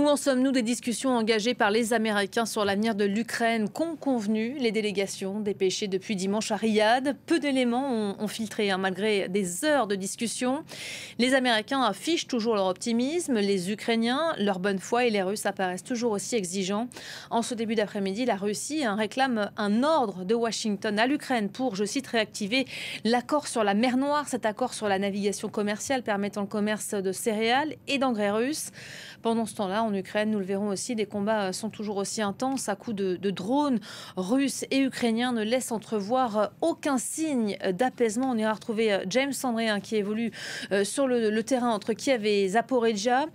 Où en sommes-nous des discussions engagées par les Américains sur l'avenir de l'Ukraine qu'ont convenu les délégations dépêchées depuis dimanche à Riyad? Peu d'éléments ont filtré, malgré des heures de discussion. Les Américains affichent toujours leur optimisme, les Ukrainiens leur bonne foi et les Russes apparaissent toujours aussi exigeants. En ce début d'après-midi, la Russie réclame un ordre de Washington à l'Ukraine pour, je cite, réactiver l'accord sur la mer Noire, cet accord sur la navigation commerciale permettant le commerce de céréales et d'engrais russes. Pendant ce temps-là, en Ukraine, nous le verrons aussi, les combats sont toujours aussi intenses à coups de drones russes et ukrainiens ne laissent entrevoir aucun signe d'apaisement. On ira retrouver James Sandré qui évolue sur le terrain entre Kiev et Zaporijjia.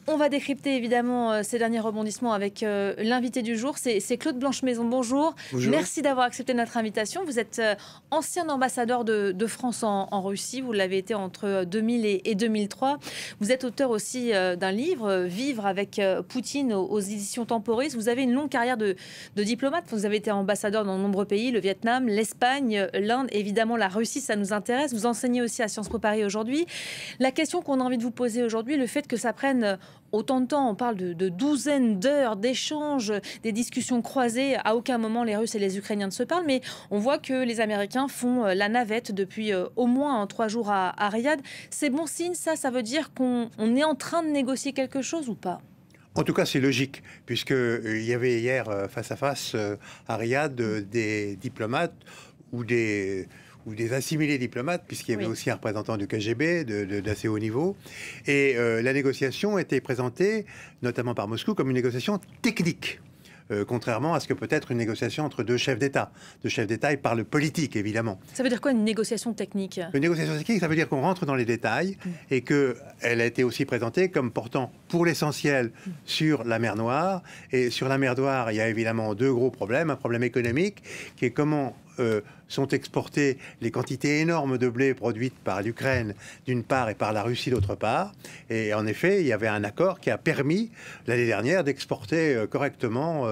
On va décrypter évidemment ces derniers rebondissements avec l'invité du jour, c'est Claude Blanchemaison. Bonjour. Bonjour. Merci d'avoir accepté notre invitation. Vous êtes ancien ambassadeur de France en Russie. Vous l'avez été entre 2000 et 2003. Vous êtes auteur aussi d'un livre, Vivre avec Poutine, aux éditions Temporis. Vous avez une longue carrière de diplomate. Vous avez été ambassadeur dans de nombreux pays, le Vietnam, l'Espagne, l'Inde, évidemment la Russie, ça nous intéresse. Vous enseignez aussi à Sciences Po Paris aujourd'hui. La question qu'on a envie de vous poser aujourd'hui, le fait que ça prenne autant de temps, on parle de douzaines d'heures d'échanges, des discussions croisées. À aucun moment les Russes et les Ukrainiens ne se parlent, mais on voit que les Américains font la navette depuis au moins 3 jours à Riyad. C'est bon signe, ça veut dire qu'on est en train de négocier quelque chose ou pas? En tout cas, c'est logique, puisqu'il y avait hier face à face à Riyad des diplomates ou des assimilés diplomates, puisqu'il y avait aussi un représentant du KGB d'assez haut niveau. Et la négociation était présentée, notamment par Moscou, comme une négociation technique. Contrairement à ce que peut être une négociation entre deux chefs d'État. Deux chefs d'État, ils parlent politique, évidemment. Ça veut dire quoi, une négociation technique? Une négociation technique, ça veut dire qu'on rentre dans les détails et qu'elle a été aussi présentée comme portant, pour l'essentiel, sur la mer Noire. Et sur la mer Noire, il y a évidemment 2 gros problèmes. Un problème économique, qui est comment sont exportées les quantités énormes de blé produites par l'Ukraine d'une part et par la Russie d'autre part. Et en effet, il y avait un accord qui a permis l'année dernière d'exporter correctement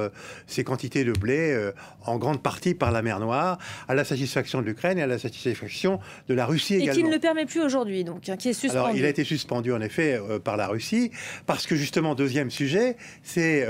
ces quantités de blé en grande partie par la mer Noire, à la satisfaction de l'Ukraine et à la satisfaction de la Russie également. Et qui ne le permet plus aujourd'hui, donc, qui est suspendu. Alors, il a été suspendu en effet par la Russie, parce que justement, deuxième sujet, c'est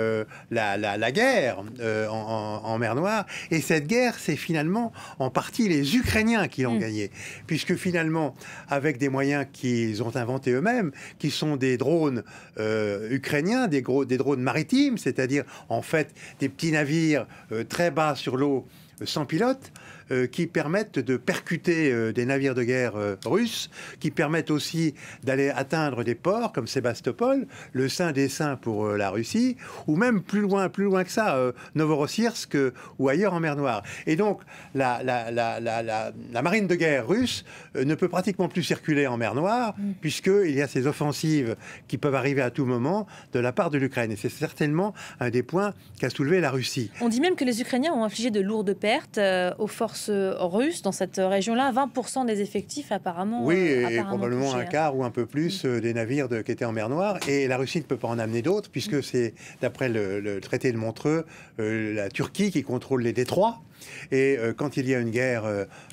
la guerre en mer Noire. Et cette guerre, c'est finalement en partie les Ukrainiens qui l'ont gagnée, puisque finalement, avec des moyens qu'ils ont inventés eux-mêmes, qui sont des drones ukrainiens, des drones maritimes, c'est-à-dire en fait des petits navires très bas sur l'eau, sans pilote, qui permettent de percuter des navires de guerre russes, qui permettent aussi d'aller atteindre des ports comme Sébastopol, le saint des saints pour la Russie, ou même plus loin que ça, Novorossiysk ou ailleurs en mer Noire. Et donc la marine de guerre russe ne peut pratiquement plus circuler en mer Noire, puisqu'il y a ces offensives qui peuvent arriver à tout moment de la part de l'Ukraine. Et c'est certainement un des points qu'a soulevé la Russie. On dit même que les Ukrainiens ont infligé de lourdes pertes aux forces russes dans cette région-là, 20% des effectifs apparemment. Oui, et probablement touchés, un quart ou un peu plus des navires qui étaient en mer Noire. Et la Russie ne peut pas en amener d'autres, puisque c'est, d'après le traité de Montreux, la Turquie qui contrôle les détroits. Et quand il y a une guerre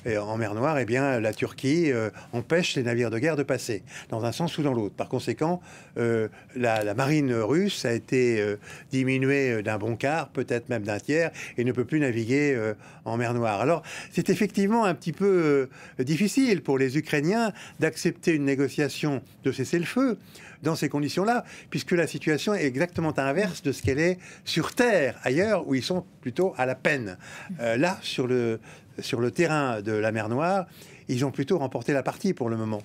en mer Noire, eh bien, la Turquie empêche les navires de guerre de passer, dans un sens ou dans l'autre. Par conséquent, la marine russe a été diminuée d'un bon quart, peut-être même d'un tiers, et ne peut plus naviguer en mer Noire. Alors, c'est effectivement un petit peu difficile pour les Ukrainiens d'accepter une négociation de cessez-le-feu dans ces conditions-là, puisque la situation est exactement inverse de ce qu'elle est sur Terre, ailleurs, où ils sont plutôt à la peine. Là, sur le terrain de la mer Noire, ils ont plutôt remporté la partie pour le moment.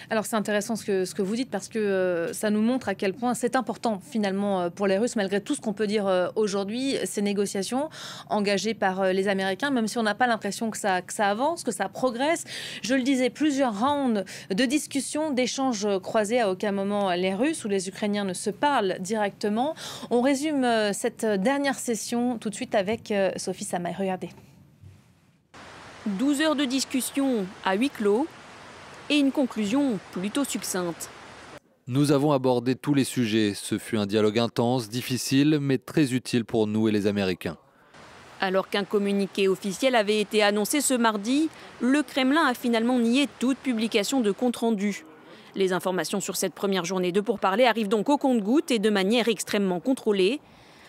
Alors c'est intéressant ce que vous dites, parce que ça nous montre à quel point c'est important finalement pour les Russes, malgré tout ce qu'on peut dire aujourd'hui, ces négociations engagées par les Américains, même si on n'a pas l'impression que ça avance, que ça progresse. Je le disais, plusieurs rounds de discussions, d'échanges croisés. À aucun moment les Russes ou les Ukrainiens ne se parlent directement. On résume cette dernière session tout de suite avec Sophie Samaï. Regardez. 12 heures de discussion à huis clos et une conclusion plutôt succincte. Nous avons abordé tous les sujets. Ce fut un dialogue intense, difficile, mais très utile pour nous et les Américains. Alors qu'un communiqué officiel avait été annoncé ce mardi, le Kremlin a finalement nié toute publication de compte-rendu. Les informations sur cette première journée de pourparlers arrivent donc au compte-gouttes et de manière extrêmement contrôlée.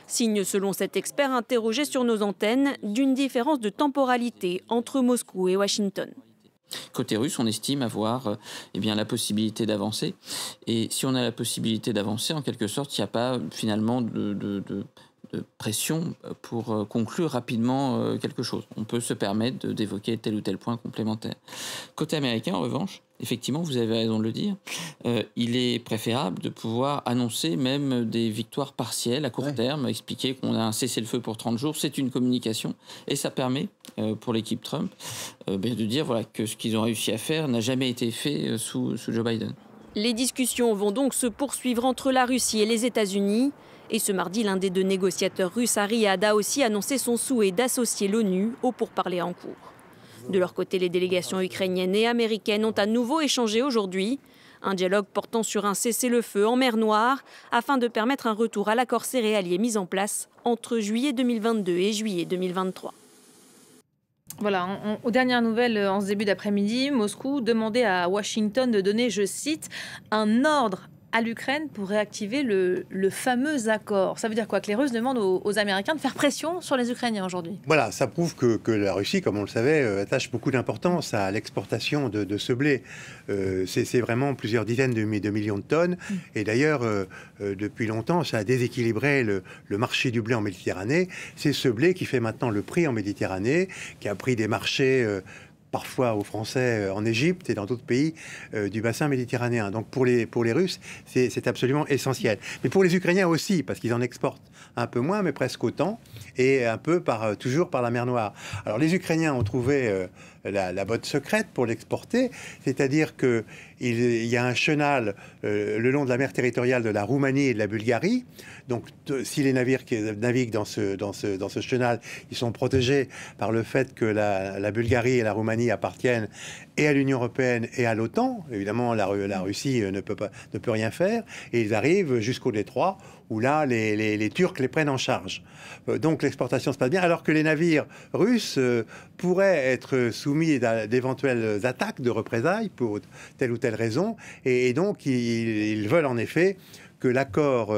Signe, selon cet expert interrogé sur nos antennes, d'une différence de temporalité entre Moscou et Washington. Côté russe, on estime avoir la possibilité d'avancer. Et si on a la possibilité d'avancer, en quelque sorte, il n'y a pas finalement de pression pour conclure rapidement quelque chose. On peut se permettre d'évoquer tel ou tel point complémentaire. Côté américain, en revanche, effectivement, vous avez raison de le dire, il est préférable de pouvoir annoncer même des victoires partielles à court terme, expliquer qu'on a un cessez-le-feu pour 30 jours, c'est une communication, et ça permet, pour l'équipe Trump, de dire que ce qu'ils ont réussi à faire n'a jamais été fait sous Joe Biden. Les discussions vont donc se poursuivre entre la Russie et les États-Unis. Et ce mardi, l'un des deux négociateurs russes à Riyad a aussi annoncé son souhait d'associer l'ONU aux pourparlers en cours. De leur côté, les délégations ukrainiennes et américaines ont à nouveau échangé aujourd'hui. Un dialogue portant sur un cessez-le-feu en mer Noire afin de permettre un retour à l'accord céréalier mis en place entre juillet 2022 et juillet 2023. Voilà, aux dernières nouvelles, en ce début d'après-midi, Moscou demandait à Washington de donner, je cite, un ordre à l'Ukraine pour réactiver le fameux accord. Ça veut dire quoi? Que les Russes demandent aux Américains de faire pression sur les Ukrainiens aujourd'hui? Voilà, ça prouve que la Russie, comme on le savait, attache beaucoup d'importance à l'exportation de ce blé. C'est vraiment plusieurs dizaines de millions de tonnes. Et d'ailleurs, depuis longtemps, ça a déséquilibré le marché du blé en Méditerranée. C'est ce blé qui fait maintenant le prix en Méditerranée, qui a pris des marchés parfois aux Français en Égypte et dans d'autres pays du bassin méditerranéen. Donc pour les Russes, c'est absolument essentiel. Mais pour les Ukrainiens aussi, parce qu'ils en exportent un peu moins, mais presque autant, et un peu toujours par la mer Noire. Alors les Ukrainiens ont trouvé la botte secrète pour l'exporter, c'est-à-dire qu'il y a un chenal le long de la mer territoriale de la Roumanie et de la Bulgarie. Donc si les navires qui naviguent dans ce chenal, ils sont protégés par le fait que la Bulgarie et la Roumanie appartiennent et à l'Union européenne et à l'OTAN. Évidemment, la Russie ne peut rien faire. Et ils arrivent jusqu'au détroit, où là, les Turcs les prennent en charge. Donc l'exportation se passe bien, alors que les navires russes pourraient être soumis à d'éventuelles attaques de représailles pour telle ou telle raison. Et donc, ils veulent en effet que l'accord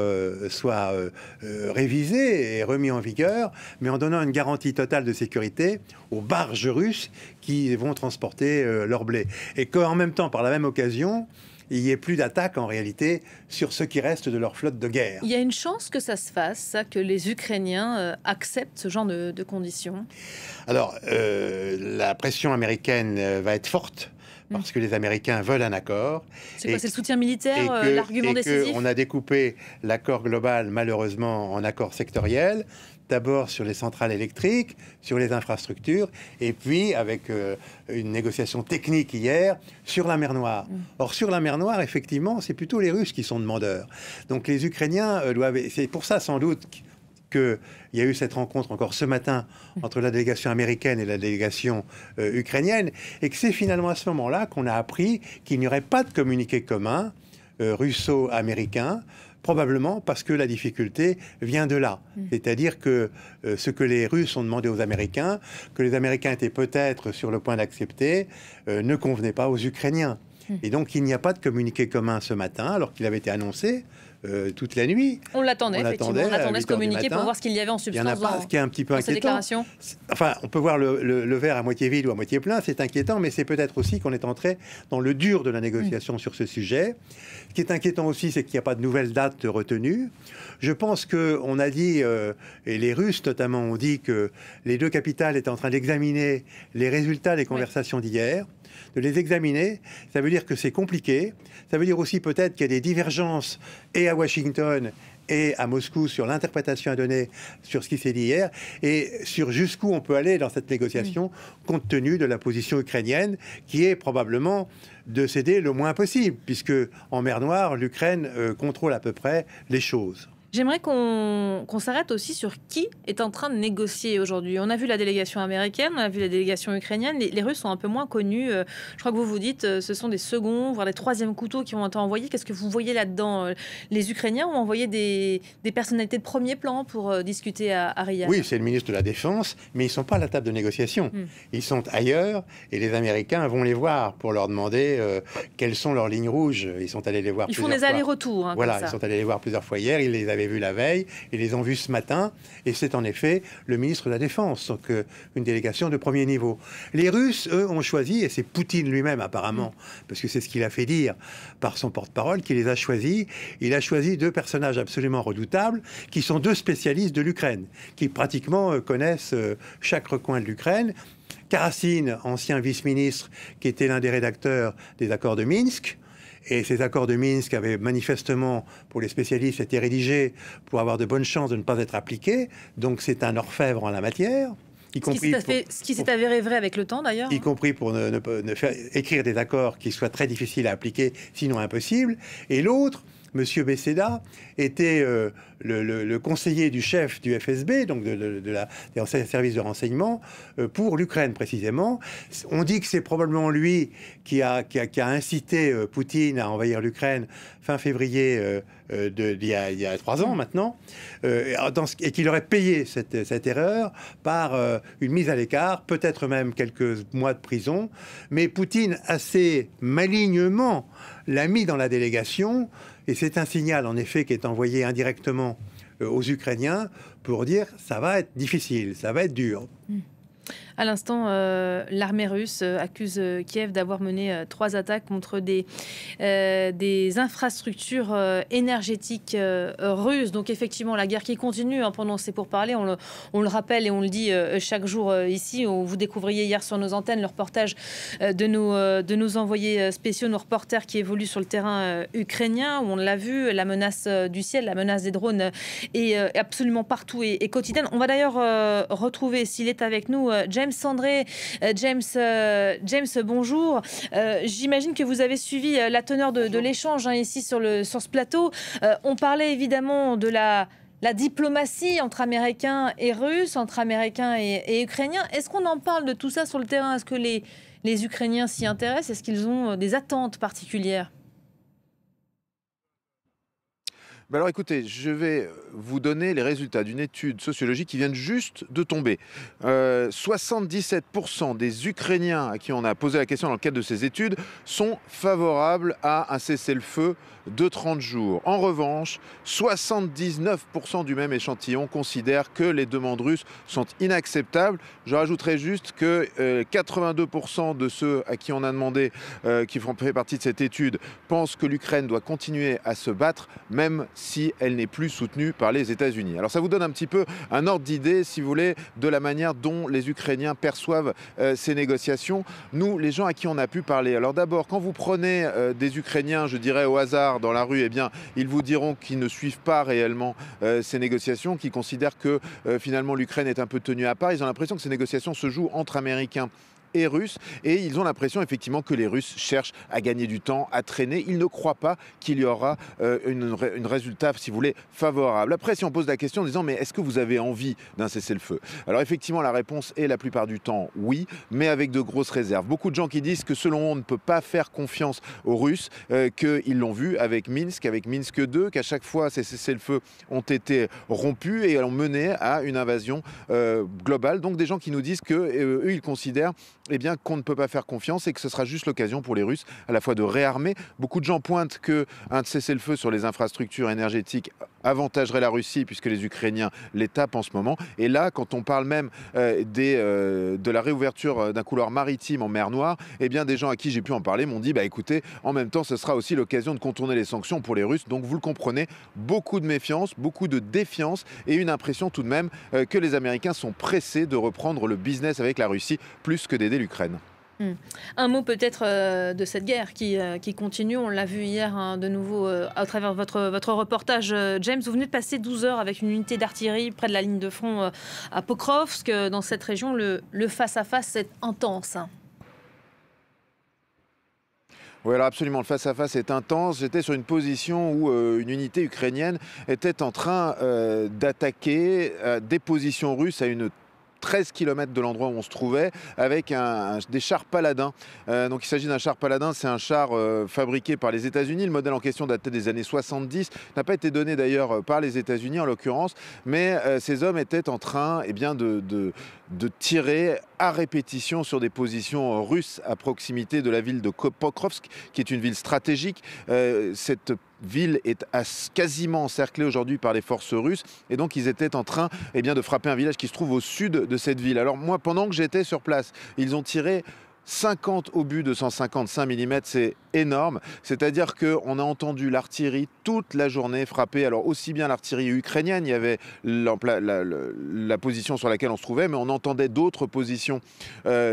soit révisé et remis en vigueur, mais en donnant une garantie totale de sécurité aux barges russes qui vont transporter leur blé. Et qu'en même temps, par la même occasion, il n'y ait plus d'attaque en réalité sur ce qui reste de leur flotte de guerre. Il y a une chance que ça se fasse, ça, que les Ukrainiens acceptent ce genre de conditions? Alors, la pression américaine va être forte, parce que les Américains veulent un accord. C'est quoi, c'est le soutien militaire, l'argument décisif? On a découpé l'accord global, malheureusement, en accords sectoriels. D'abord sur les centrales électriques, sur les infrastructures, et puis avec une négociation technique hier sur la mer Noire. Or, sur la mer Noire, effectivement, c'est plutôt les Russes qui sont demandeurs. Donc les Ukrainiens doivent... C'est pour ça, sans doute, qu'il y a eu cette rencontre encore ce matin entre la délégation américaine et la délégation ukrainienne, et que c'est finalement à ce moment-là qu'on a appris qu'il n'y aurait pas de communiqué commun russo-américain, probablement parce que la difficulté vient de là. C'est-à-dire que ce que les Russes ont demandé aux Américains, que les Américains étaient peut-être sur le point d'accepter, ne convenait pas aux Ukrainiens. Et donc il n'y a pas de communiqué commun ce matin, alors qu'il avait été annoncé toute la nuit. On l'attendait, effectivement. On attendait ce communiqué pour voir ce qu'il y avait en substance. Il n'y en a pas, ce qui est un petit peu inquiétant. Enfin, on peut voir le verre à moitié vide ou à moitié plein, c'est inquiétant, mais c'est peut-être aussi qu'on est entré dans le dur de la négociation sur ce sujet. Ce qui est inquiétant aussi, c'est qu'il n'y a pas de nouvelle date retenue. Je pense qu'on a dit, et les Russes notamment ont dit, que les deux capitales étaient en train d'examiner les résultats des conversations d'hier. De les examiner, ça veut dire que c'est compliqué. Ça veut dire aussi peut-être qu'il y a des divergences et à Washington et à Moscou sur l'interprétation à donner sur ce qui s'est dit hier et sur jusqu'où on peut aller dans cette négociation compte tenu de la position ukrainienne qui est probablement de céder le moins possible puisque en mer Noire, l'Ukraine contrôle à peu près les choses. J'aimerais qu'on s'arrête aussi sur qui est en train de négocier aujourd'hui. On a vu la délégation américaine, on a vu la délégation ukrainienne. Les Russes sont un peu moins connus. Je crois que vous dites ce sont des seconds, voire des troisièmes couteaux qui ont été envoyés. Qu'est-ce que vous voyez là-dedans? Les Ukrainiens ont envoyé des personnalités de premier plan pour discuter à Riyad. Oui, c'est le ministre de la Défense, mais ils ne sont pas à la table de négociation. Ils sont ailleurs et les Américains vont les voir pour leur demander quelles sont leurs lignes rouges. Ils sont allés les voir Ils plusieurs font des fois. allers-retours. Hein, voilà, comme ça. ils sont allés les voir plusieurs fois hier. Ils les avaient vus la veille. Ils les ont vus ce matin. Et c'est en effet le ministre de la Défense, donc une délégation de premier niveau. Les Russes, eux, ont choisi, et c'est Poutine lui-même apparemment, parce que c'est ce qu'il a fait dire par son porte-parole, qui les a choisis. Il a choisi deux personnages absolument redoutables, qui sont deux spécialistes de l'Ukraine, qui pratiquement connaissent chaque recoin de l'Ukraine. Karasin, ancien vice-ministre, qui était l'un des rédacteurs des accords de Minsk. Et ces accords de Minsk avaient manifestement, pour les spécialistes, été rédigés pour avoir de bonnes chances de ne pas être appliqués. Donc c'est un orfèvre en la matière. Ce qui s'est avéré vrai avec le temps, d'ailleurs. Y compris pour ne faire écrire des accords qui soient très difficiles à appliquer, sinon impossibles. Et l'autre, M. Beceda, était le conseiller du chef du FSB, donc des services de renseignement, pour l'Ukraine précisément. On dit que c'est probablement lui qui a incité Poutine à envahir l'Ukraine fin février il y a 3 ans maintenant, et qu'il aurait payé cette erreur par une mise à l'écart, peut-être même quelques mois de prison. Mais Poutine, assez malignement, l'a mis dans la délégation, et c'est un signal en effet qui est envoyé indirectement aux Ukrainiens pour dire ça va être difficile, ça va être dur. À l'instant, l'armée russe accuse Kiev d'avoir mené 3 attaques contre des infrastructures énergétiques russes. Donc effectivement, la guerre qui continue pendant ces pourparlers, on le rappelle et on le dit chaque jour ici. Vous découvriez hier sur nos antennes le reportage de nos envoyés spéciaux, nos reporters qui évoluent sur le terrain ukrainien, où on l'a vu, la menace du ciel, la menace des drones est absolument partout et quotidienne. On va d'ailleurs retrouver, s'il est avec nous, James Sandré. James, bonjour. J'imagine que vous avez suivi la teneur de l'échange ici sur ce plateau. On parlait évidemment de la diplomatie entre Américains et Russes, entre Américains et Ukrainiens. Est-ce qu'on en parle de tout ça sur le terrain? Est-ce que les Ukrainiens s'y intéressent? Est-ce qu'ils ont des attentes particulières? Alors écoutez, je vais vous donner les résultats d'une étude sociologique qui vient juste de tomber. 77% des Ukrainiens à qui on a posé la question dans le cadre de ces études sont favorables à un cessez-le-feu de 30 jours. En revanche, 79% du même échantillon considèrent que les demandes russes sont inacceptables. Je rajouterai juste que 82% de ceux à qui on a demandé, qui font partie de cette étude, pensent que l'Ukraine doit continuer à se battre, même si elle n'est plus soutenue par les États-Unis. Alors ça vous donne un petit peu un ordre d'idée, si vous voulez, de la manière dont les Ukrainiens perçoivent ces négociations. Nous, les gens à qui on a pu parler, alors d'abord, quand vous prenez des Ukrainiens, je dirais au hasard, dans la rue, eh bien, ils vous diront qu'ils ne suivent pas réellement ces négociations, qu'ils considèrent que finalement l'Ukraine est un peu tenue à part. Ils ont l'impression que ces négociations se jouent entre Américains et Russes, et ils ont l'impression effectivement que les Russes cherchent à gagner du temps, à traîner. Ils ne croient pas qu'il y aura un résultat, si vous voulez, favorable. Après, si on pose la question en disant mais est-ce que vous avez envie d'un cessez-le-feu? Alors effectivement, la réponse est la plupart du temps oui, mais avec de grosses réserves. Beaucoup de gens qui disent que selon eux, on ne peut pas faire confiance aux Russes, qu'ils l'ont vu avec Minsk 2, qu'à chaque fois ces cessez-le-feu ont été rompus et ont mené à une invasion globale. Donc des gens qui nous disent que eux, ils considèrent qu'on ne peut pas faire confiance et que ce sera juste l'occasion pour les Russes à la fois de réarmer. Beaucoup de gens pointent qu'un cessez-le-feu sur les infrastructures énergétiques avantagerait la Russie puisque les Ukrainiens les tapent en ce moment. Et là, quand on parle même de la réouverture d'un couloir maritime en mer Noire, eh bien des gens à qui j'ai pu en parler m'ont dit écoutez, en même temps, ce sera aussi l'occasion de contourner les sanctions pour les Russes. Donc vous le comprenez, beaucoup de méfiance, beaucoup de défiance et une impression tout de même que les Américains sont pressés de reprendre le business avec la Russie plus que d'aider l'Ukraine. Un mot peut-être de cette guerre qui continue. On l'a vu hier de nouveau à travers votre reportage. James, vous venez de passer 12 heures avec une unité d'artillerie près de la ligne de front à Pokrovsk. Dans cette région, le face-à-face est intense. Oui, alors absolument, le face-à-face est intense. J'étais sur une position où une unité ukrainienne était en train d'attaquer des positions russes à une 13 km de l'endroit où on se trouvait, avec des chars Paladin. Donc il s'agit d'un char Paladin, c'est un char fabriqué par les États-Unis. Le modèle en question datait des années 70, n'a pas été donné d'ailleurs par les États-Unis en l'occurrence, mais ces hommes étaient en train de tirer à répétition sur des positions russes à proximité de la ville de Pokrovsk, qui est une ville stratégique. Cette ville est quasiment encerclée aujourd'hui par les forces russes, et donc ils étaient en train de frapper un village qui se trouve au sud de cette ville. Alors moi, pendant que j'étais sur place, ils ont tiré 50 obus de 155 mm, c'est énorme. C'est-à-dire qu'on a entendu l'artillerie toute la journée frapper. Alors aussi bien l'artillerie ukrainienne, il y avait la position sur laquelle on se trouvait, mais on entendait d'autres positions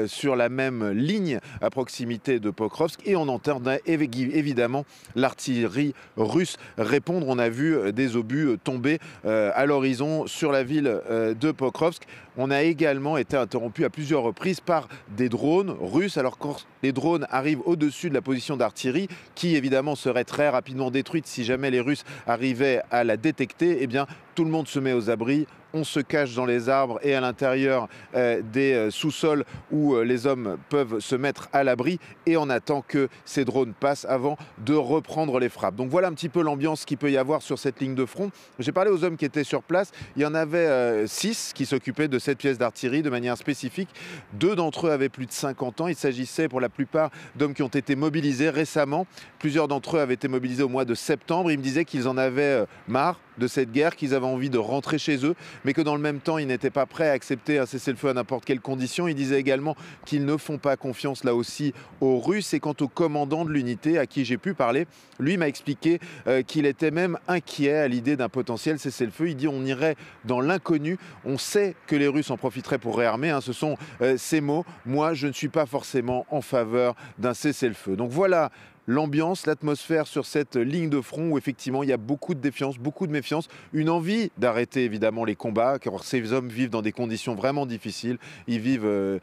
sur la même ligne à proximité de Pokrovsk, et on entendait évidemment l'artillerie russe répondre. On a vu des obus tomber à l'horizon sur la ville de Pokrovsk. On a également été interrompu à plusieurs reprises par des drones russes. Alors quand les drones arrivent au-dessus de la position d'artillerie, qui évidemment serait très rapidement détruite si jamais les Russes arrivaient à la détecter, eh bien tout le monde se met aux abris. On se cache dans les arbres et à l'intérieur des sous-sols où les hommes peuvent se mettre à l'abri, et on attend que ces drones passent avant de reprendre les frappes. Donc voilà un petit peu l'ambiance qu'il peut y avoir sur cette ligne de front. J'ai parlé aux hommes qui étaient sur place. Il y en avait 6 qui s'occupaient de cette pièce d'artillerie de manière spécifique. 2 d'entre eux avaient plus de 50 ans. Il s'agissait pour la plupart d'hommes qui ont été mobilisés récemment. Plusieurs d'entre eux avaient été mobilisés au mois de septembre. Ils me disaient qu'ils en avaient marre de cette guerre, qu'ils avaient envie de rentrer chez eux, mais que dans le même temps, ils n'étaient pas prêts à accepter un cessez-le-feu à n'importe quelle condition. Ils disaient également qu'ils ne font pas confiance là aussi aux Russes. Et quant au commandant de l'unité à qui j'ai pu parler, lui m'a expliqué qu'il était même inquiet à l'idée d'un potentiel cessez-le-feu. Il dit on irait dans l'inconnu. On sait que les Russes en profiteraient pour réarmer. Ce sont ces mots. Moi, je ne suis pas forcément en faveur d'un cessez-le-feu. Donc voilà l'ambiance, l'atmosphère sur cette ligne de front où effectivement il y a beaucoup de défiance, beaucoup de méfiance, une envie d'arrêter évidemment les combats, car ces hommes vivent dans des conditions vraiment difficiles. Ils vivent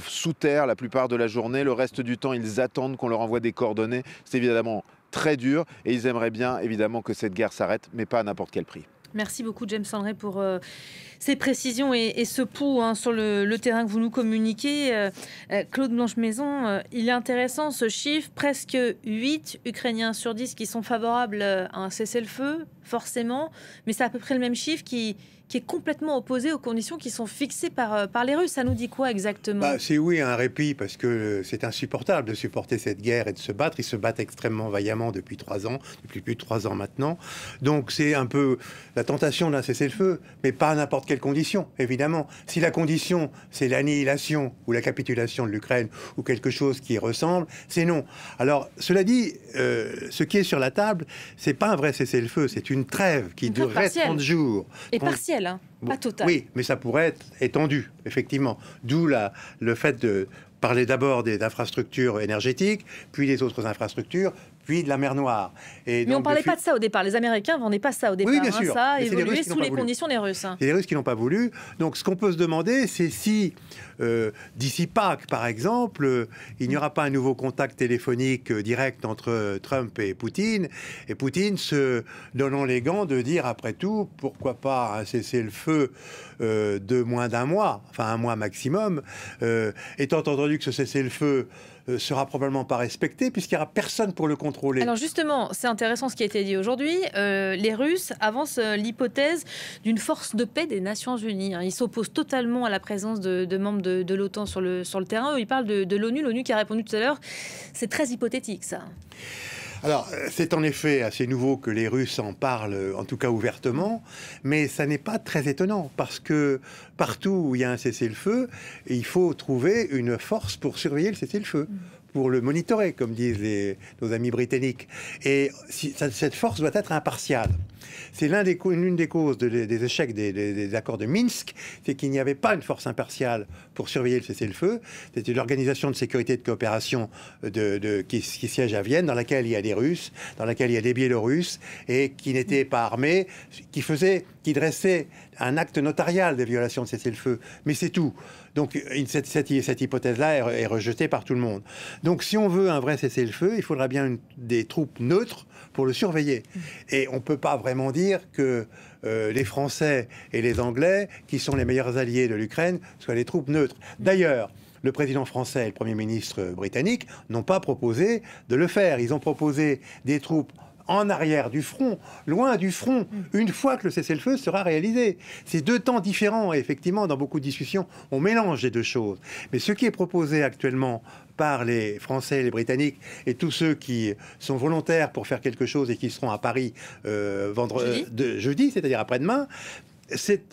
sous terre la plupart de la journée, le reste du temps ils attendent qu'on leur envoie des coordonnées. C'est évidemment très dur et ils aimeraient bien évidemment que cette guerre s'arrête, mais pas à n'importe quel prix. Merci beaucoup James Sandré pour ces précisions et ce pouls sur le terrain que vous nous communiquez. Claude Blanche-Maison, il est intéressant ce chiffre, presque 8 Ukrainiens sur 10 qui sont favorables à un cessez-le-feu, forcément, mais c'est à peu près le même chiffre qui est complètement opposé aux conditions qui sont fixées par les Russes. Ça nous dit quoi exactement ? C'est oui, un répit, parce que c'est insupportable de supporter cette guerre et de se battre. Ils se battent extrêmement vaillamment depuis 3 ans, depuis plus de 3 ans maintenant. Donc c'est un peu la tentation d'un cessez-le-feu, mais pas à n'importe quelle condition, évidemment. Si la condition, c'est l'annihilation ou la capitulation de l'Ukraine, ou quelque chose qui y ressemble, c'est non. Alors, cela dit, ce qui est sur la table, c'est pas un vrai cessez-le-feu, c'est une trêve qui durerait 30 jours. Et partielle. Pas total. Oui, mais ça pourrait être étendu, effectivement. D'où le fait de parler d'abord des infrastructures énergétiques, puis des autres infrastructures, puis de la mer Noire. Et mais on ne parlait pas de ça au départ. Les Américains ne vendaient pas ça au départ. Oui, bien sûr. Ça a évolué sous les conditions des Russes. C'est les Russes qui n'ont pas voulu. Donc ce qu'on peut se demander, c'est si, d'ici Pâques, par exemple, il n'y aura pas un nouveau contact téléphonique direct entre Trump et Poutine se donnant les gants de dire, après tout, pourquoi pas un cessez-le-feu de moins d'1 mois, enfin 1 mois maximum, étant entendu que ce cessez-le-feu sera probablement pas respecté puisqu'il n'y aura personne pour le contrôler. Alors justement, c'est intéressant ce qui a été dit aujourd'hui. Les Russes avancent l'hypothèse d'une force de paix des Nations Unies. Ils s'opposent totalement à la présence de membres de l'OTAN sur le terrain. Ils parlent de l'ONU qui a répondu tout à l'heure. C'est très hypothétique, ça. Alors, c'est en effet assez nouveau que les Russes en parlent, en tout cas ouvertement, mais ça n'est pas très étonnant, parce que partout où il y a un cessez-le-feu, il faut trouver une force pour surveiller le cessez-le-feu, pour le monitorer, comme disent nos amis britanniques. Et cette force doit être impartiale. C'est l'une des causes des échecs des accords de Minsk, c'est qu'il n'y avait pas une force impartiale pour surveiller le cessez-le-feu. C'était l'organisation de sécurité et de coopération qui siège à Vienne, dans laquelle il y a des Russes, dans laquelle il y a des Biélorusses, et qui n'étaient pas armés, qui dressait un acte notarial de violation de cessez-le-feu. Mais c'est tout. Donc cette hypothèse-là est rejetée par tout le monde. Donc si on veut un vrai cessez-le-feu, il faudra bien des troupes neutres pour le surveiller. Et on ne peut pas vraiment dire que les Français et les Anglais, qui sont les meilleurs alliés de l'Ukraine, soient les troupes neutres. D'ailleurs, le président français et le Premier ministre britannique n'ont pas proposé de le faire. Ils ont proposé des troupes en arrière du front, loin du front, une fois que le cessez-le-feu sera réalisé. C'est deux temps différents. Et effectivement, dans beaucoup de discussions, on mélange les deux choses. Mais ce qui est proposé actuellement par les Français et les Britanniques et tous ceux qui sont volontaires pour faire quelque chose et qui seront à Paris jeudi, c'est-à-dire après-demain, c'est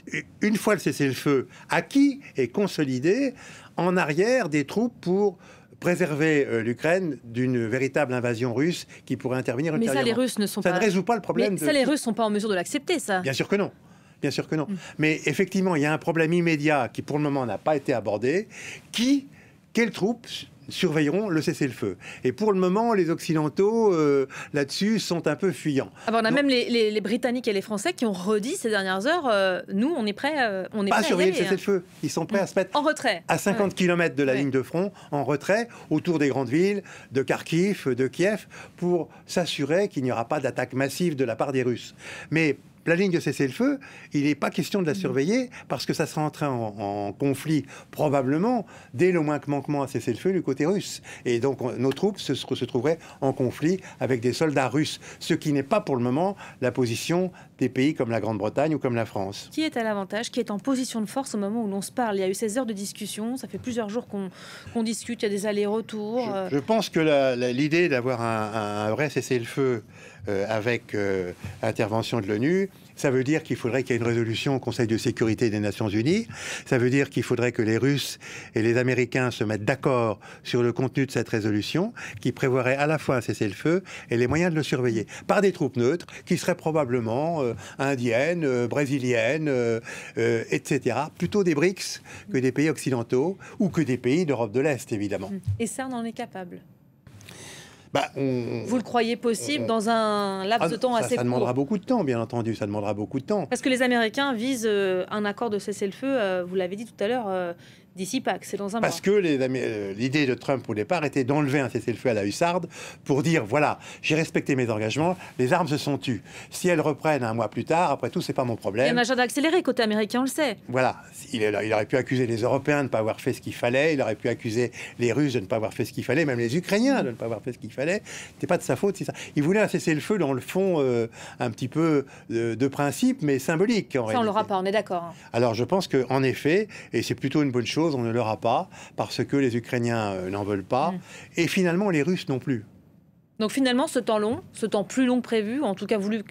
une fois le cessez-le-feu acquis et consolidé, en arrière des troupes pour préserver l'Ukraine d'une véritable invasion russe qui pourrait intervenir ultérieurement. Mais ça, les Russes ne sont pas... Ça ne résout pas le problème. Mais ça, les Russes ne sont pas en mesure de l'accepter, ça. Bien sûr que non. Bien sûr que non. Mais effectivement, il y a un problème immédiat qui, pour le moment, n'a pas été abordé. Quelles troupes surveilleront le cessez-le-feu? Et pour le moment, les Occidentaux, là-dessus, sont un peu fuyants. Ah ben on a même les Britanniques et les Français qui ont redit ces dernières heures, nous, on est prêts à surveiller le cessez-le-feu. Ils sont prêts à se mettre en retrait. À 50 km de la ligne de front, en retrait, autour des grandes villes, de Kharkiv, de Kiev, pour s'assurer qu'il n'y aura pas d'attaque massive de la part des Russes. Mais la ligne de cessez-le-feu, il n'est pas question de la surveiller parce que ça sera entré en conflit probablement dès le moindre manquement à cessez-le-feu du côté russe. Et donc nos troupes se trouveraient en conflit avec des soldats russes, ce qui n'est pas pour le moment la position des pays comme la Grande-Bretagne ou comme la France. Qui est à l'avantage, qui est en position de force au moment où l'on se parle? Il y a eu ces heures de discussion, ça fait plusieurs jours qu'on discute, il y a des allers-retours. Je pense que l'idée d'avoir un vrai cessez-le-feu avec intervention de l'ONU, ça veut dire qu'il faudrait qu'il y ait une résolution au Conseil de sécurité des Nations Unies. Ça veut dire qu'il faudrait que les Russes et les Américains se mettent d'accord sur le contenu de cette résolution, qui prévoirait à la fois un cessez-le-feu et les moyens de le surveiller par des troupes neutres, qui seraient probablement indiennes, brésiliennes, etc. Plutôt des BRICS que des pays occidentaux ou que des pays d'Europe de l'Est, évidemment. Et ça, on en est capable? Vous le croyez possible dans un laps de temps assez court? Ça demandera beaucoup de temps, bien entendu. Ça demandera beaucoup de temps. Parce que les Américains visent un accord de cessez-le-feu, vous l'avez dit tout à l'heure, d'ici Pâques, c'est dans un mois. Parce que l'idée de Trump au départ était d'enlever un cessez-le-feu à la hussarde pour dire, voilà, j'ai respecté mes engagements, les armes se sont tues. Si elles reprennent un mois plus tard, après tout, c'est pas mon problème. Il y a un agenda accéléré côté américain, on le sait. Voilà, il aurait pu accuser les Européens de ne pas avoir fait ce qu'il fallait, il aurait pu accuser les Russes de ne pas avoir fait ce qu'il fallait, même les Ukrainiens de ne pas avoir fait ce qu'il fallait. C'était pas de sa faute, c'est ça. Il voulait un cessez-le-feu dans le fond un petit peu de principe, mais symbolique. En réalité. On l'aura pas, on est d'accord. Alors je pense qu'en effet, et c'est plutôt une bonne chose, on ne l'aura pas, parce que les Ukrainiens n'en veulent pas, et finalement les Russes non plus. Donc finalement, ce temps long, ce temps plus long que prévu, en tout cas voulu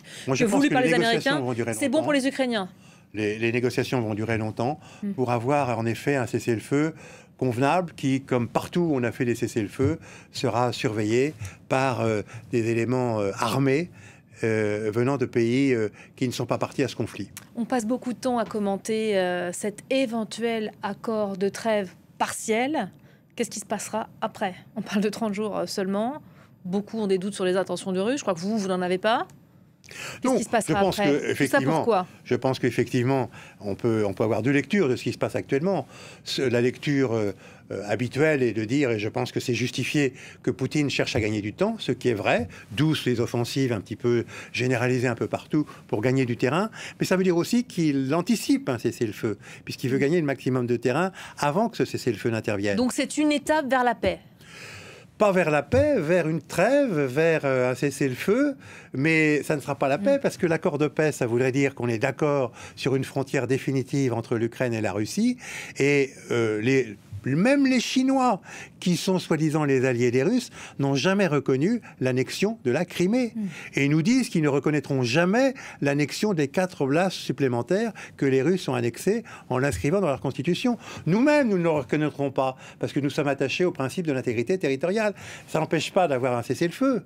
par les Américains, c'est bon pour les Ukrainiens. Les négociations vont durer longtemps pour avoir en effet un cessez-le-feu convenable qui, comme partout où on a fait des cessez-le-feu, sera surveillé par des éléments armés venant de pays qui ne sont pas partis à ce conflit. On passe beaucoup de temps à commenter cet éventuel accord de trêve partiel. Qu'est-ce qui se passera après? On parle de 30 jours seulement. Beaucoup ont des doutes sur les intentions du Russe. Je crois que vous n'en avez pas. Qu'est-ce qui se passera après? Tout ça pourquoi? Je pense qu'effectivement, on peut avoir deux lectures de ce qui se passe actuellement. La lecture habituelle est de dire, et je pense que c'est justifié, que Poutine cherche à gagner du temps, ce qui est vrai, d'où les offensives un petit peu généralisées un peu partout pour gagner du terrain. Mais ça veut dire aussi qu'il anticipe un cessez-le-feu, puisqu'il veut gagner le maximum de terrain avant que ce cessez-le-feu n'intervienne. Donc c'est une étape vers la paix? Pas vers la paix, vers une trêve, vers un cessez-le-feu, mais ça ne sera pas la paix, parce que l'accord de paix, ça voudrait dire qu'on est d'accord sur une frontière définitive entre l'Ukraine et la Russie, et même les Chinois, qui sont soi-disant les alliés des Russes, n'ont jamais reconnu l'annexion de la Crimée. Et ils nous disent qu'ils ne reconnaîtront jamais l'annexion des 4 oblasts supplémentaires que les Russes ont annexés en l'inscrivant dans leur constitution. Nous-mêmes, nous ne le reconnaîtrons pas, parce que nous sommes attachés au principe de l'intégrité territoriale. Ça n'empêche pas d'avoir un cessez-le-feu.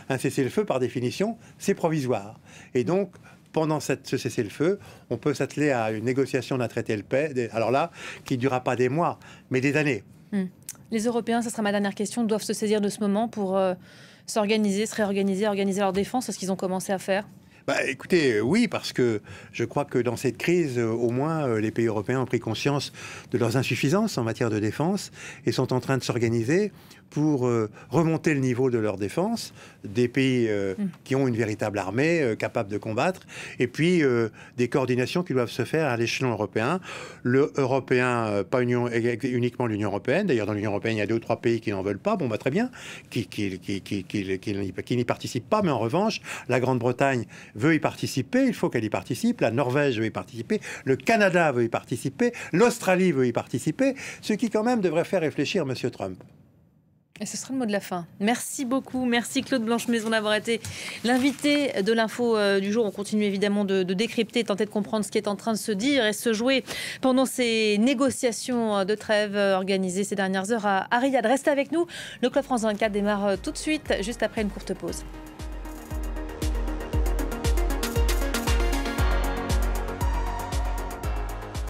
Un cessez-le-feu, par définition, c'est provisoire. Et donc, pendant ce cessez-le-feu, on peut s'atteler à une négociation d'un traité de paix, alors là, qui ne durera pas des mois, mais des années. Les Européens, ça sera ma dernière question, doivent se saisir de ce moment pour s'organiser, se réorganiser, organiser leur défense, c'est ce qu'ils ont commencé à faire? Écoutez, oui, parce que je crois que dans cette crise, au moins, les pays européens ont pris conscience de leurs insuffisances en matière de défense et sont en train de s'organiser pour remonter le niveau de leur défense, des pays qui ont une véritable armée capable de combattre, et puis des coordinations qui doivent se faire à l'échelon européen. Le européen, pas uniquement l'Union européenne, d'ailleurs dans l'Union européenne il y a 2 ou 3 pays qui n'en veulent pas, bon bah très bien, qui n'y participent pas, mais en revanche la Grande-Bretagne veut y participer, il faut qu'elle y participe, la Norvège veut y participer, le Canada veut y participer, l'Australie veut y participer, ce qui quand même devrait faire réfléchir M. Trump. Et ce sera le mot de la fin. Merci beaucoup. Merci Claude Blanche-Maison d'avoir été l'invité de l'info du jour. On continue évidemment de décrypter, tenter de comprendre ce qui est en train de se dire et se jouer pendant ces négociations de trêve organisées ces dernières heures à Riyad. Restez avec nous. Le Club France 24 démarre tout de suite, juste après une courte pause.